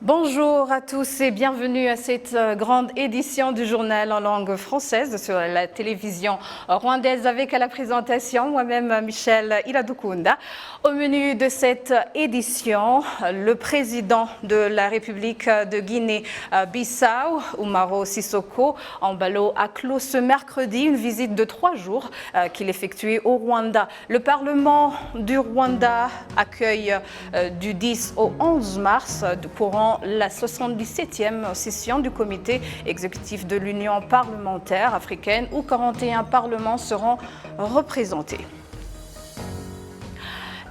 Bonjour à tous et bienvenue à cette grande édition du journal en langue française sur la télévision rwandaise avec à la présentation moi-même Michel Iradukunda. Au menu de cette édition, le président de la République de Guinée-Bissau, Umaro Sissoco Embalo, a clos ce mercredi une visite de 3 jours qu'il effectuait au Rwanda. Le Parlement du Rwanda accueille du 10 au 11 mars courant la 77e session du comité exécutif de l'Union parlementaire africaine où 41 parlements seront représentés.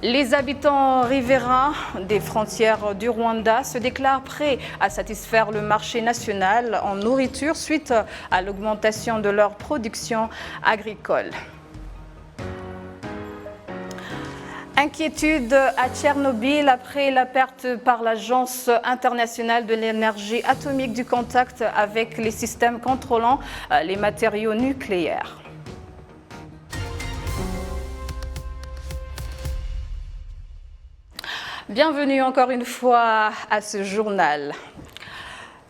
Les habitants riverains des frontières du Rwanda se déclarent prêts à satisfaire le marché national en nourriture suite à l'augmentation de leur production agricole. Inquiétude à Tchernobyl après la perte par l'Agence internationale de l'énergie atomique du contact avec les systèmes contrôlant les matériaux nucléaires. Bienvenue encore une fois à ce journal.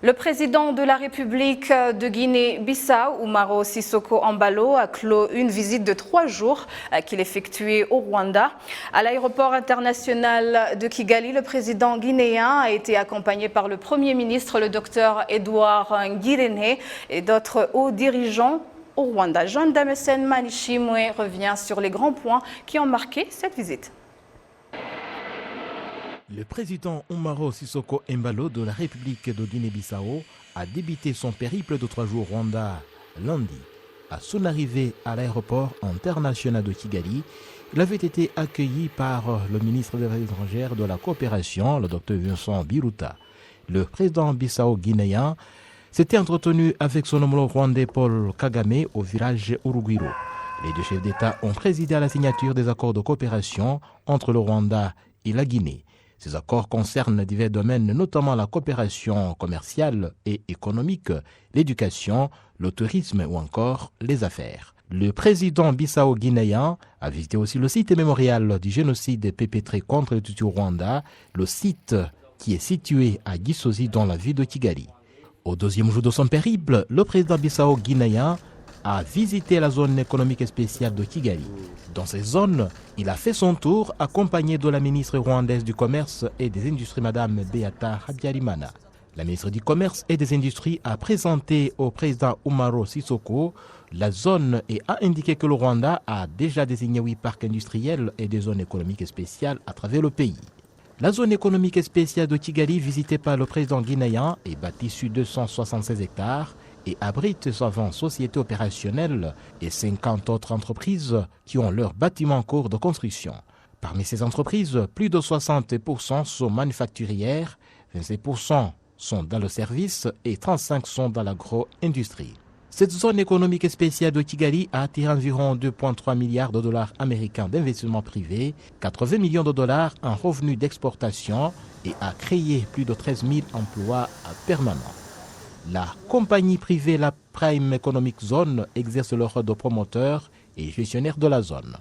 Le président de la République de Guinée-Bissau, Umaro Sissoco Embalo, a clos une visite de 3 jours qu'il effectuait au Rwanda. À l'aéroport international de Kigali, le président guinéen a été accompagné par le Premier ministre, le docteur Edouard Ngirente, et d'autres hauts dirigeants au Rwanda. Jean Damessen Manishimwe revient sur les grands points qui ont marqué cette visite. Le président Umaro Sissoco Embalo de la République de Guinée-Bissau a débuté son périple de 3 jours au Rwanda lundi. À son arrivée à l'aéroport international de Kigali, il avait été accueilli par le ministre des Affaires étrangères de la coopération, le Dr Vincent Biruta. Le président bissau-guinéen s'était entretenu avec son homologue rwandais Paul Kagame au village Urugwiro. Les deux chefs d'État ont présidé à la signature des accords de coopération entre le Rwanda et la Guinée. Ces accords concernent divers domaines, notamment la coopération commerciale et économique, l'éducation, le tourisme ou encore les affaires. Le président bissau-guinéen a visité aussi le site mémorial du génocide perpétré contre les Tutsis au Rwanda, le site qui est situé à Gisozi dans la ville de Kigali. Au 2e jour de son périple, le président bissau-guinéen a visité la zone économique spéciale de Kigali. Dans ces zones, il a fait son tour accompagné de la ministre rwandaise du Commerce et des Industries, Mme Beata Habyarimana. La ministre du Commerce et des Industries a présenté au président Umaro Sissoco la zone et a indiqué que le Rwanda a déjà désigné 8 parcs industriels et des zones économiques spéciales à travers le pays. La zone économique spéciale de Kigali, visitée par le président guinéen, est bâtie sur 276 hectares et abrite 120 sociétés opérationnelles et 50 autres entreprises qui ont leur bâtiment en cours de construction. Parmi ces entreprises, plus de 60% sont manufacturières, 25% sont dans le service et 35% sont dans l'agro-industrie. Cette zone économique spéciale de Kigali a attiré environ 2,3 milliards de dollars américains d'investissement privé, 80 millions de dollars en revenus d'exportation et a créé plus de 13 000 emplois permanents. La compagnie privée La Prime Economic Zone exerce le rôle de promoteur et gestionnaire de la zone.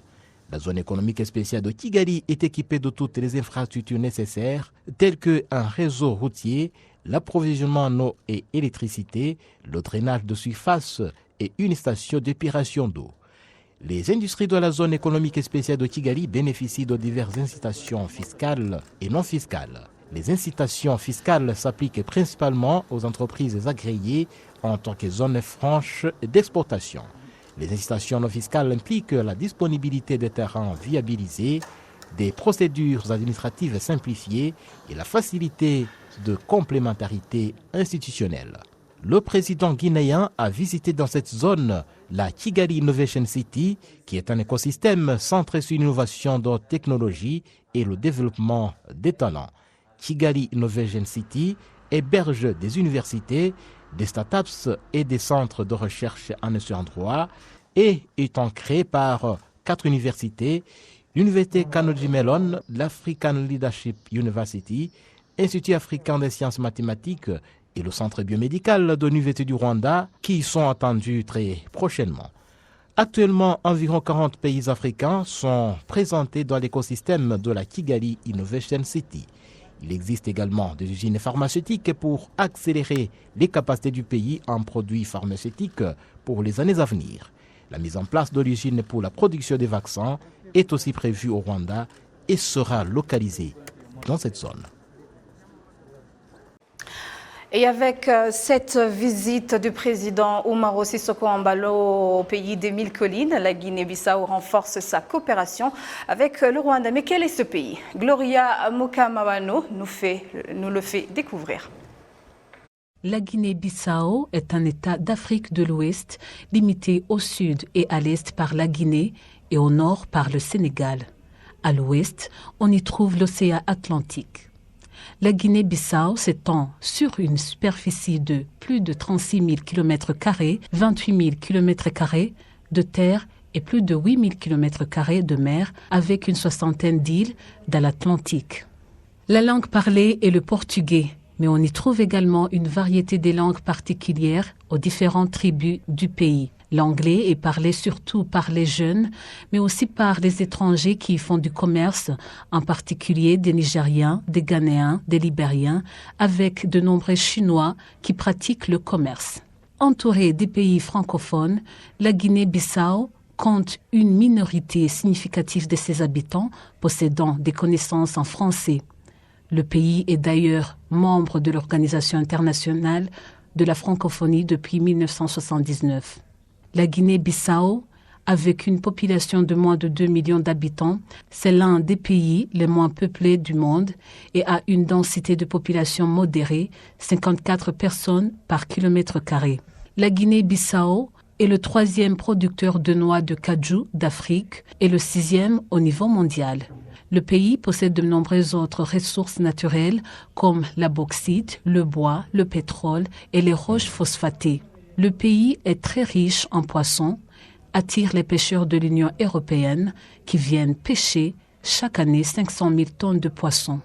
La zone économique spéciale de Kigali est équipée de toutes les infrastructures nécessaires telles qu'un réseau routier, l'approvisionnement en eau et électricité, le drainage de surface et une station d'épuration d'eau. Les industries de la zone économique spéciale de Kigali bénéficient de diverses incitations fiscales et non fiscales. Les incitations fiscales s'appliquent principalement aux entreprises agréées en tant que zones franches d'exportation. Les incitations non fiscales impliquent la disponibilité de terrains viabilisés, des procédures administratives simplifiées et la facilité de complémentarité institutionnelle. Le président guinéen a visité dans cette zone la Kigali Innovation City, qui est un écosystème centré sur l'innovation de technologie et le développement des talents. Kigali Innovation City héberge des universités, des startups et des centres de recherche en ce endroit et étant créé par 4 universités, l'Université Carnegie Mellon, l'African Leadership University, Institut africain des sciences mathématiques et le Centre biomédical de l'Université du Rwanda qui y sont attendus très prochainement. Actuellement, environ 40 pays africains sont présentés dans l'écosystème de la Kigali Innovation City. Il existe également des usines pharmaceutiques pour accélérer les capacités du pays en produits pharmaceutiques pour les années à venir. La mise en place de l'usine pour la production des vaccins est aussi prévue au Rwanda et sera localisée dans cette zone. Et avec cette visite du président Umaro Sissoco Embalo au pays des Mille Collines, la Guinée-Bissau renforce sa coopération avec le Rwanda. Mais quel est ce pays? Gloria Mukamawano nous le fait découvrir. La Guinée-Bissau est un État d'Afrique de l'Ouest, limité au sud et à l'est par la Guinée et au nord par le Sénégal. À l'ouest, on y trouve l'océan Atlantique. La Guinée-Bissau s'étend sur une superficie de plus de 36 000 km², 28 000 km² de terre et plus de 8 000 km² de mer, avec une soixantaine d'îles dans l'Atlantique. La langue parlée est le portugais, mais on y trouve également une variété des langues particulières aux différentes tribus du pays. L'anglais est parlé surtout par les jeunes, mais aussi par les étrangers qui y font du commerce, en particulier des Nigériens, des Ghanéens, des Libériens, avec de nombreux Chinois qui pratiquent le commerce. Entourée des pays francophones, la Guinée-Bissau compte une minorité significative de ses habitants possédant des connaissances en français. Le pays est d'ailleurs membre de l'Organisation internationale de la francophonie depuis 1979. La Guinée-Bissau, avec une population de moins de 2 millions d'habitants, c'est l'un des pays les moins peuplés du monde et a une densité de population modérée, 54 personnes par km². La Guinée-Bissau est le 3e producteur de noix de cajou d'Afrique et le 6e au niveau mondial. Le pays possède de nombreuses autres ressources naturelles comme la bauxite, le bois, le pétrole et les roches phosphatées. Le pays est très riche en poissons, attire les pêcheurs de l'Union européenne qui viennent pêcher chaque année 500 000 tonnes de poissons.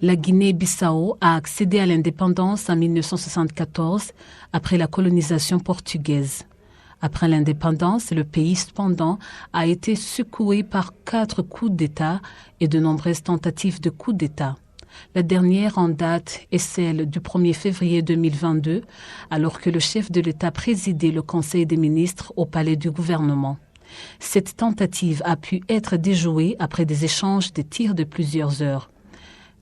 La Guinée-Bissau a accédé à l'indépendance en 1974 après la colonisation portugaise. Après l'indépendance, le pays cependant a été secoué par 4 coups d'État et de nombreuses tentatives de coups d'État. La dernière en date est celle du 1er février 2022, alors que le chef de l'État présidait le Conseil des ministres au palais du gouvernement. Cette tentative a pu être déjouée après des échanges de tirs de plusieurs heures.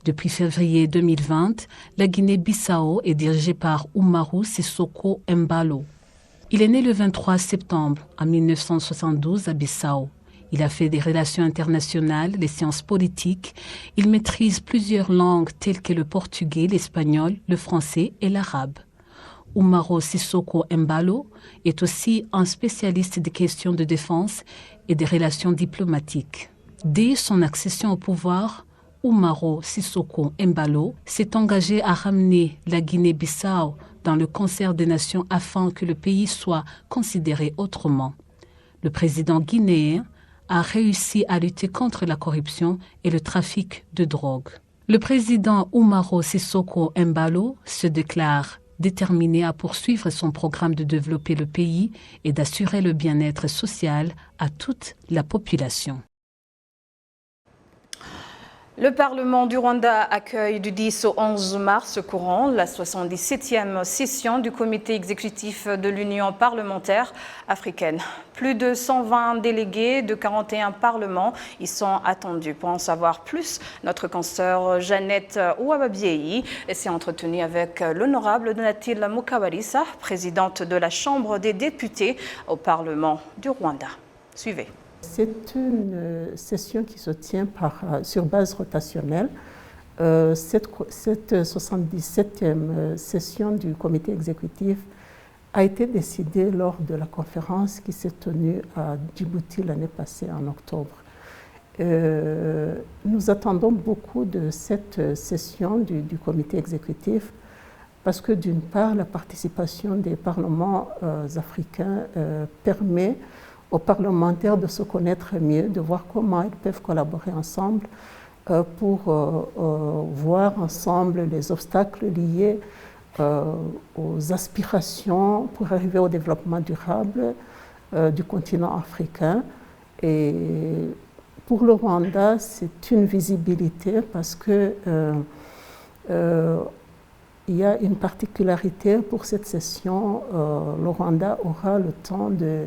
Depuis février 2020, la Guinée-Bissau est dirigée par Umaro Sissoco Embalo. Il est né le 23 septembre en 1972 à Bissau. Il a fait des relations internationales, les sciences politiques. Il maîtrise plusieurs langues telles que le portugais, l'espagnol, le français et l'arabe. Umaro Sissoco Embalo est aussi un spécialiste des questions de défense et des relations diplomatiques. Dès son accession au pouvoir, Umaro Sissoco Embalo s'est engagé à ramener la Guinée-Bissau dans le concert des nations afin que le pays soit considéré autrement. Le président guinéen a réussi à lutter contre la corruption et le trafic de drogue. Le président Umaro Sissoco Embalo se déclare déterminé à poursuivre son programme de développer le pays et d'assurer le bien-être social à toute la population. Le Parlement du Rwanda accueille du 10 au 11 mars courant la 77e session du comité exécutif de l'Union parlementaire africaine. Plus de 120 délégués de 41 parlements y sont attendus. Pour en savoir plus, notre consoeur Jeannette Ouababiei s'est entretenue avec l'honorable Donatille Mukabalisa, présidente de la Chambre des députés au Parlement du Rwanda. Suivez. C'est une session qui se tient sur base rotationnelle. Cette 77e session du comité exécutif a été décidée lors de la conférence qui s'est tenue à Djibouti l'année passée en octobre. Nous attendons beaucoup de cette session du comité exécutif parce que d'une part, la participation des parlements africains permet aux parlementaires de se connaître mieux, de voir comment ils peuvent collaborer ensemble pour voir ensemble les obstacles liés aux aspirations pour arriver au développement durable du continent africain. Et pour le Rwanda, c'est une visibilité parce que Il y a une particularité pour cette session. Le Rwanda aura le temps de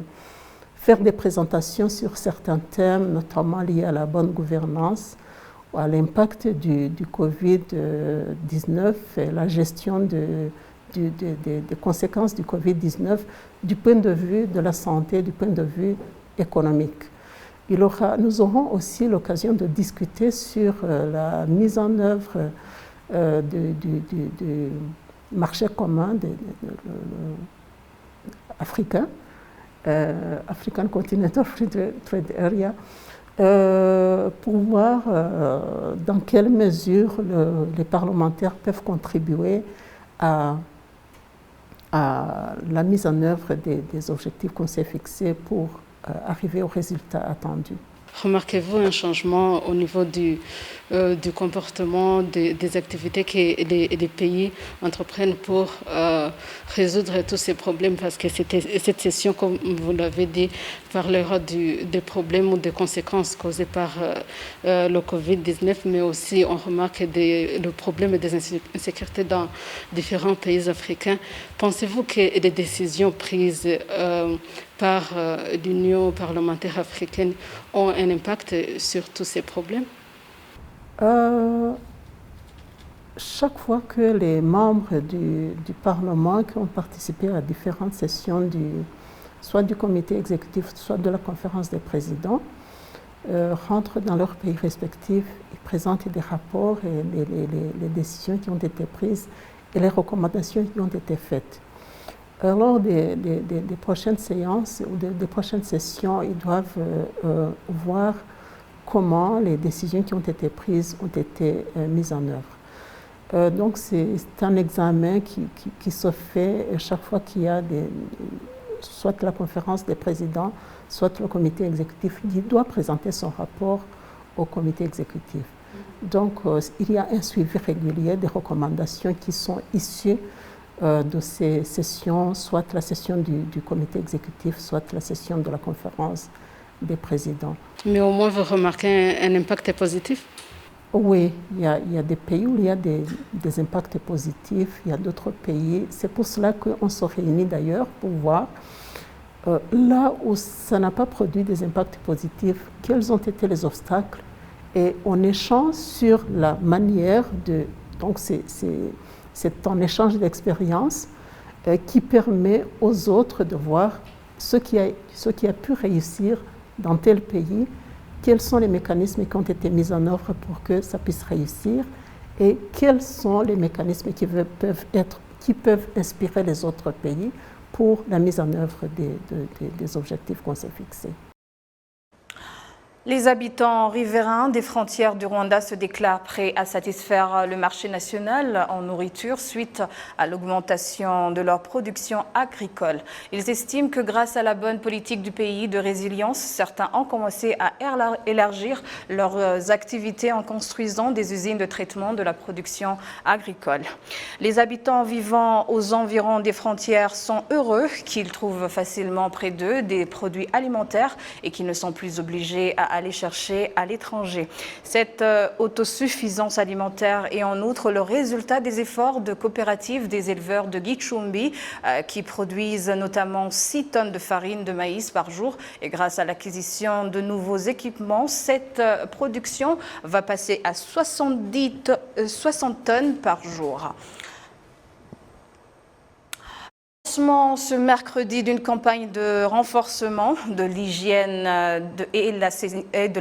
faire des présentations sur certains thèmes, notamment liés à la bonne gouvernance, à l'impact du Covid-19 et la gestion des conséquences du Covid-19 du point de vue de la santé, du point de vue économique. Nous aurons aussi l'occasion de discuter sur la mise en œuvre du marché commun africain, African Continental Free Trade Area, pour voir dans quelle mesure les parlementaires peuvent contribuer à la mise en œuvre des objectifs qu'on s'est fixés pour arriver aux résultats attendus. Remarquez-vous un changement au niveau du comportement des activités que les pays entreprennent pour résoudre tous ces problèmes? Parce que cette session, comme vous l'avez dit, parlera des problèmes ou des conséquences causées par le Covid-19, mais aussi on remarque le problème des insécurités dans différents pays africains. Pensez-vous que les décisions prises par l'Union parlementaire africaine ont un impact sur tous ces problèmes? Chaque fois que les membres du Parlement qui ont participé à différentes sessions soit du comité exécutif, soit de la conférence des présidents, rentrent dans leurs pays respectifs, ils présentent des rapports et les décisions qui ont été prises et les recommandations qui ont été faites. Lors des prochaines séances ou des prochaines sessions, ils doivent voir comment les décisions qui ont été prises ont été mises en œuvre. Donc c'est un examen qui se fait chaque fois qu'il y a soit la conférence des présidents, soit le comité exécutif qui doit présenter son rapport au comité exécutif. Donc il y a un suivi régulier des recommandations qui sont issues de ces sessions, soit la session du comité exécutif, soit la session de la conférence des présidents. Mais au moins, vous remarquez un impact positif? Oui, il y a des pays où il y a des impacts positifs, il y a d'autres pays. C'est pour cela qu'on se réunit d'ailleurs pour voir là où ça n'a pas produit des impacts positifs, quels ont été les obstacles, et on échange sur la manière de... Donc c'est un échange d'expérience qui permet aux autres de voir ce qui a pu réussir dans tel pays, quels sont les mécanismes qui ont été mis en œuvre pour que ça puisse réussir et quels sont les mécanismes qui peuvent inspirer les autres pays pour la mise en œuvre des objectifs qu'on s'est fixés. Les habitants riverains des frontières du Rwanda se déclarent prêts à satisfaire le marché national en nourriture suite à l'augmentation de leur production agricole. Ils estiment que grâce à la bonne politique du pays de résilience, certains ont commencé à élargir leurs activités en construisant des usines de traitement de la production agricole. Les habitants vivant aux environs des frontières sont heureux qu'ils trouvent facilement près d'eux des produits alimentaires et qu'ils ne sont plus obligés à aller chercher à l'étranger. Cette autosuffisance alimentaire est en outre le résultat des efforts de coopératives des éleveurs de Gicumbi qui produisent notamment 6 tonnes de farine de maïs par jour. Et grâce à l'acquisition de nouveaux équipements, cette production va passer à 60 tonnes par jour. Ce mercredi d'une campagne de renforcement de l'hygiène et de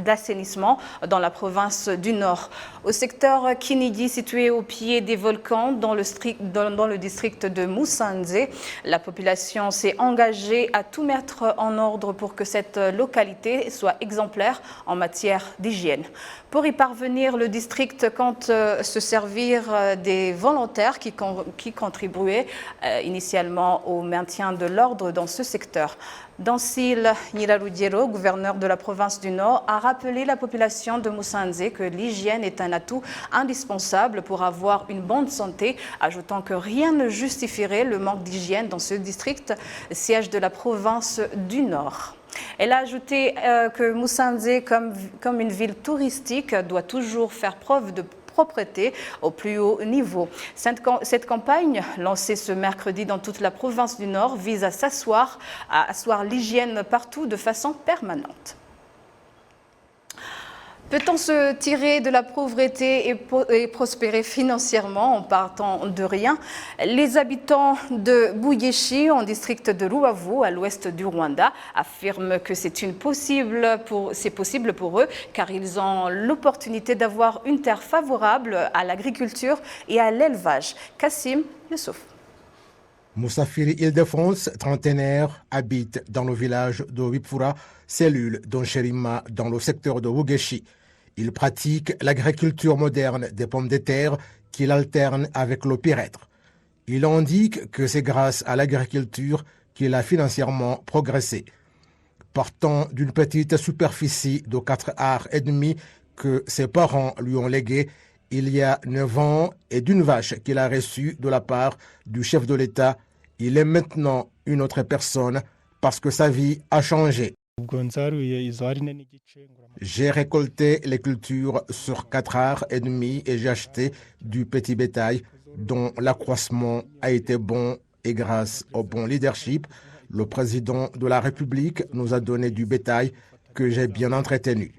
l'assainissement dans la province du Nord. Au secteur Kinigi, situé au pied des volcans dans le district de Musanze, la population s'est engagée à tout mettre en ordre pour que cette localité soit exemplaire en matière d'hygiène. Pour y parvenir, le district compte se servir des volontaires qui contribuaient initialement au maintien de l'ordre dans ce secteur. Dancil Nyirarugyero, gouverneur de la province du Nord, a rappelé la population de Musanze que l'hygiène est un atout indispensable pour avoir une bonne santé, ajoutant que rien ne justifierait le manque d'hygiène dans ce district, siège de la province du Nord. Elle a ajouté que Musanze, comme une ville touristique, doit toujours faire preuve de propreté au plus haut niveau. Cette campagne, lancée ce mercredi dans toute la province du Nord, vise à asseoir l'hygiène partout de façon permanente. Peut-on se tirer de la pauvreté et prospérer financièrement en partant de rien? Les habitants de Buyeshi, en district de Rubavu, à l'ouest du Rwanda, affirment que c'est possible pour eux car ils ont l'opportunité d'avoir une terre favorable à l'agriculture et à l'élevage. Kassim Youssouf. Moussafiri Ile-de-France, trentenaire, habite dans le village de Wipfura, cellule d'Oncherima, dans le secteur de Wugeshi. Il pratique l'agriculture moderne des pommes de terre qu'il alterne avec le pyrètre. Il indique que c'est grâce à l'agriculture qu'il a financièrement progressé. Partant d'une petite superficie de 4 arts et demi que ses parents lui ont léguée il y a 9 ans et d'une vache qu'il a reçue de la part du chef de l'État, il est maintenant une autre personne parce que sa vie a changé. J'ai récolté les cultures sur 4 arts et demi et j'ai acheté du petit bétail dont l'accroissement a été bon et grâce au bon leadership, le président de la République nous a donné du bétail que j'ai bien entretenu.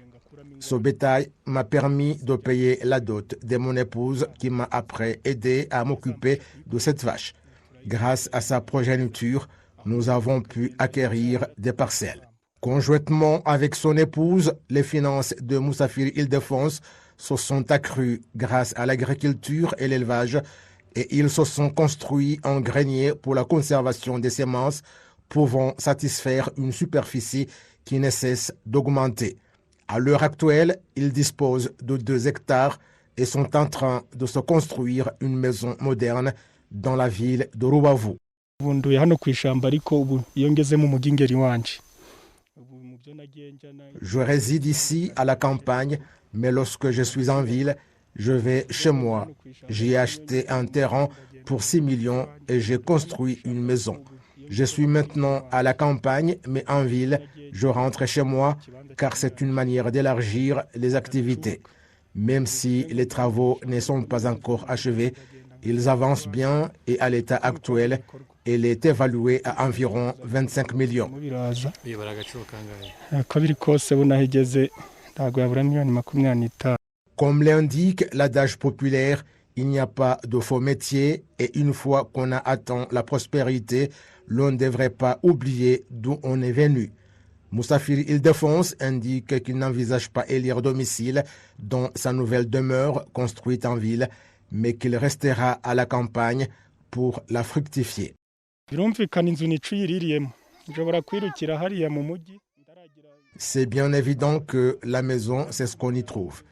Ce bétail m'a permis de payer la dot de mon épouse qui m'a après aidé à m'occuper de cette vache. Grâce à sa progéniture, nous avons pu acquérir des parcelles. Conjointement avec son épouse, les finances de Moussafiri Ile-de-France se sont accrues grâce à l'agriculture et l'élevage et ils se sont construits un grenier pour la conservation des semences pouvant satisfaire une superficie qui ne cesse d'augmenter. À l'heure actuelle, ils disposent de 2 hectares et sont en train de se construire une maison moderne dans la ville de Rubavu. Je réside ici à la campagne, mais lorsque je suis en ville, je vais chez moi. J'ai acheté un terrain pour 6 millions et j'ai construit une maison. Je suis maintenant à la campagne, mais en ville, je rentre chez moi car c'est une manière d'élargir les activités. Même si les travaux ne sont pas encore achevés, ils avancent bien et à l'état actuel, il est évalué à environ 25 millions. Comme l'indique l'adage populaire, il n'y a pas de faux métier et une fois qu'on a atteint la prospérité, l'on ne devrait pas oublier d'où on est venu. Moussafiri Ile-de-France indique qu'il n'envisage pas élire domicile dans sa nouvelle demeure construite en ville, mais qu'il restera à la campagne pour la fructifier. C'est bien évident que la maison, c'est ce qu'on y trouve.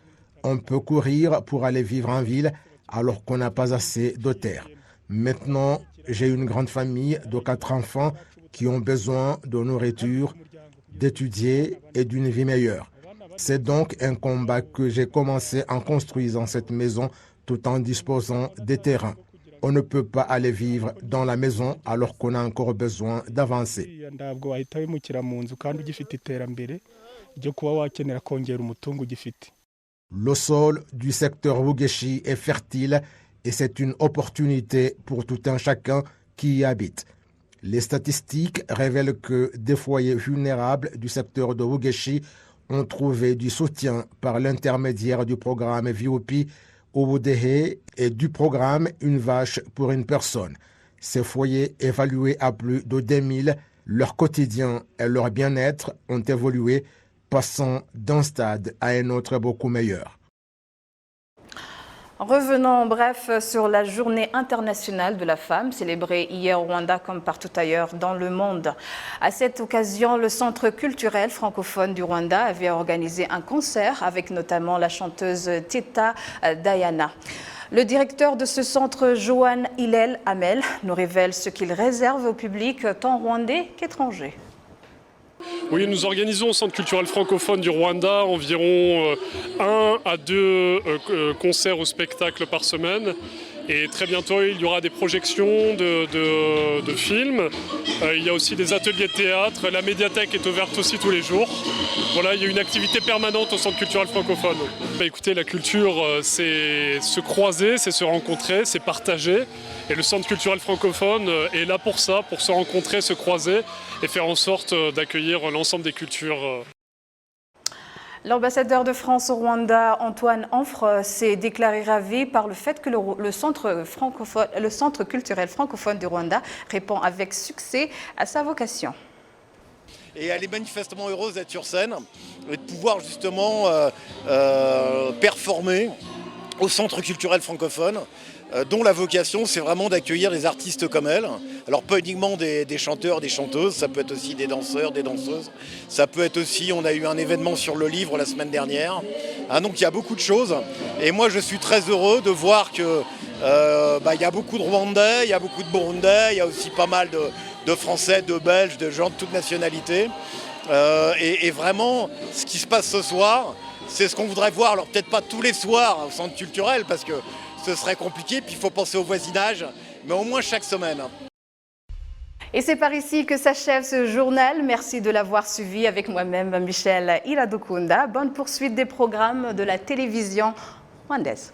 On peut courir pour aller vivre en ville alors qu'on n'a pas assez de terre. Maintenant, j'ai une grande famille de 4 enfants qui ont besoin de nourriture, d'étudier et d'une vie meilleure. C'est donc un combat que j'ai commencé en construisant cette maison tout en disposant des terrains. On ne peut pas aller vivre dans la maison alors qu'on a encore besoin d'avancer. Le sol du secteur Wugeshi est fertile et c'est une opportunité pour tout un chacun qui y habite. Les statistiques révèlent que des foyers vulnérables du secteur de Wugeshi ont trouvé du soutien par l'intermédiaire du programme VOP Obudehe et du programme Une vache pour une personne. Ces foyers évalués à plus de 10 000, leur quotidien et leur bien-être ont évolué, passant d'un stade à un autre beaucoup meilleur. Revenons en bref sur la journée internationale de la femme, célébrée hier au Rwanda comme partout ailleurs dans le monde. À cette occasion, le Centre culturel francophone du Rwanda avait organisé un concert avec notamment la chanteuse Teta Diana. Le directeur de ce centre, Johan Hillel Hamel, nous révèle ce qu'il réserve au public tant rwandais qu'étranger. Oui, nous organisons au Centre culturel francophone du Rwanda environ 1 à 2 concerts ou spectacles par semaine. Et très bientôt, il y aura des projections de films. Il y a aussi des ateliers de théâtre. La médiathèque est ouverte aussi tous les jours. Voilà, il y a une activité permanente au Centre culturel francophone. Écoutez, la culture, c'est se croiser, c'est se rencontrer, c'est partager. Et le Centre culturel francophone est là pour ça, pour se rencontrer, se croiser et faire en sorte d'accueillir l'ensemble des cultures. L'ambassadeur de France au Rwanda, Antoine Anfre, s'est déclaré ravi par le fait que le Centre culturel francophone du Rwanda répond avec succès à sa vocation. Et elle est manifestement heureuse d'être sur scène et de pouvoir justement performer au Centre culturel francophone, dont la vocation c'est vraiment d'accueillir des artistes comme elle. Alors pas uniquement des chanteurs, des chanteuses, ça peut être aussi des danseurs, des danseuses. Ça peut être aussi, on a eu un événement sur le livre la semaine dernière. Donc il y a beaucoup de choses. Et moi je suis très heureux de voir que il y a beaucoup de Rwandais, il y a beaucoup de Burundais, il y a aussi pas mal de Français, de Belges, de gens de toute nationalité. Et vraiment, ce qui se passe ce soir, c'est ce qu'on voudrait voir. Alors peut-être pas tous les soirs au Centre culturel parce que ce serait compliqué, puis il faut penser au voisinage, mais au moins chaque semaine. Et c'est par ici que s'achève ce journal. Merci de l'avoir suivi avec moi-même, Michel Iradukunda. Bonne poursuite des programmes de la télévision rwandaise.